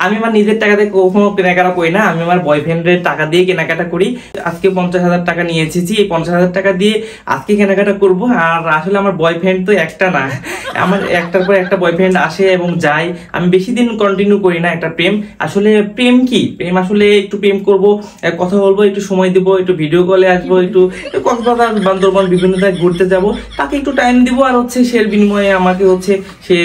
আমি আমার নিজের টাকা দিয়ে কখনো কেনাকাটা করি না, আমি আমার বয়ফ্রেন্ডের টাকা দিয়ে কেনাকাটা করি। আজকে 50,000 টাকা নিয়ে এসেছি, এই 50,000 টাকা দিয়ে আজকে কেনাকাটা করব। আর আসলে আমার বয়ফ্রেন্ড তো একটা না, আমার একটার পর একটা বয়ফ্রেন্ড আসে এবং যায়, আমি বেশি দিন কন্টিনিউ করি না একটা প্রেম। আসলে প্রেম কি, প্রেম আসলে একটু প্রেম করব, কথা বলবো, একটু সময় দিব, একটু ভিডিও কলে আসবো, একটু কক্সবাজার বান্দরবান বিভিন্ন জায়গায় ঘুরতে যাব, তাকে একটু টাইম দিব, আর হচ্ছে সে বিনিময়ে আমাকে হচ্ছে সে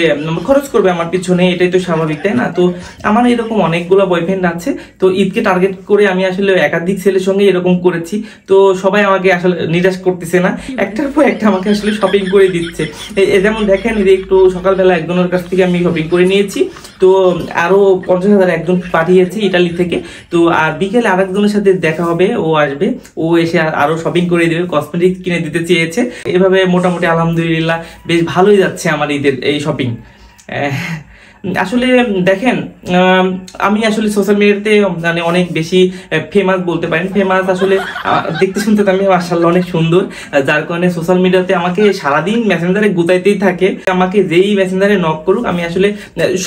খরচ করবে আমার পিছনে, এটাই তো স্বাভাবিক, তাই না? তো আমার এরকম অনেকগুলো বয়ফ্রেন্ড আছে। তো ঈদকে টার্গেট করে আমি আসলে একাধিক ছেলের সঙ্গে এরকম করেছি। তো সবাই আমাকে আসলে নিরাশ করতেছে না, একটার পর একটা আমাকে আসলে শপিং করে দিচ্ছে। যেমন দেখেন, একটু সকালবেলা একজনের কাছ থেকে আমি শপিং করে নিয়েছি, তো আরো 50,000 একজন পাঠিয়েছে ইটালি থেকে। তো আর বিকেলে আরেকজনের সাথে দেখা হবে, ও আসবে, ও এসে আরো শপিং করে দেবে, কসমেটিক্স কিনে দিতে চেয়েছে। এভাবে মোটামুটি আলহামদুলিল্লাহ বেশ ভালোই যাচ্ছে আমার ঈদের এই শপিং। আসলে দেখেন, আমি আসলে সোশ্যাল মিডিয়াতে মানে অনেক বেশি ফেমাস বলতে পারেন। ফেমাস আসলে দেখতে শুনতে তো আমি মাশাআল্লাহ অনেক সুন্দর, যার কারণে সোশ্যাল মিডিয়াতে আমাকে সারাদিন মেসেঞ্জারে গুতাইতেই থাকে। আমাকে যেই মেসেঞ্জারে নক করুক আমি আসলে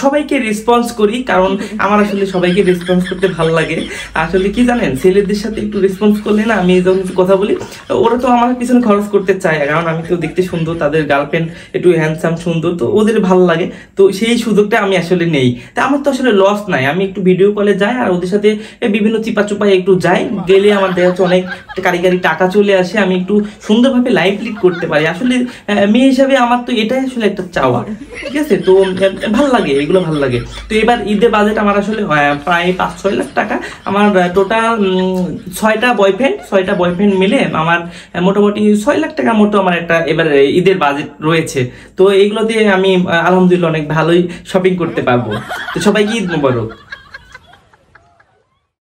সবাইকে রেসপন্স করি, কারণ আমার আসলে সবাইকে রেসপন্স করতে ভালো লাগে। আসলে কি জানেন, ছেলেদের সাথে একটু রেসপন্স করলে না, আমি যখন একটু কথা বলি ওরা তো আমার পিছনে খরচ করতে চায়, কারণ আমি তো দেখতে সুন্দর, তাদের গার্লফ্রেন্ড একটু হ্যান্ডসাম সুন্দর, তো ওদের ভালো লাগে। তো সেই সুযোগটা আমি আসলে নেই। তা আমার তো আসলে লস নাই, আমি একটু ভিডিও কলে যাই আর ওদের সাথে বিভিন্ন চিপা চুপায় একটু যাই, গেলে আমার দেখা যাচ্ছে অনেক কারিগরি টাকা চলে আসে, আমি একটু সুন্দরভাবে লাইফ লিড করতে পারি। আসলে মেয়ে হিসাবে আমার তো এটাই আসলে একটা চাওয়া, ঠিক আছে? তো ভালো লাগে, এগুলো ভালো লাগে। তো এবার ঈদের বাজেট আমার আসলে প্রায় 5-6 লাখ টাকা। আমার টোটাল 6টা বয়ফ্রেন্ড মিলে আমার মোটামুটি 6 লাখ টাকার মতো আমার একটা এবার ঈদের বাজেট রয়েছে। তো এইগুলো দিয়ে আমি আলহামদুলিল্লাহ অনেক ভালোই শপিং করতে পারবো। তো সবাইকে ঈদ মোবারক।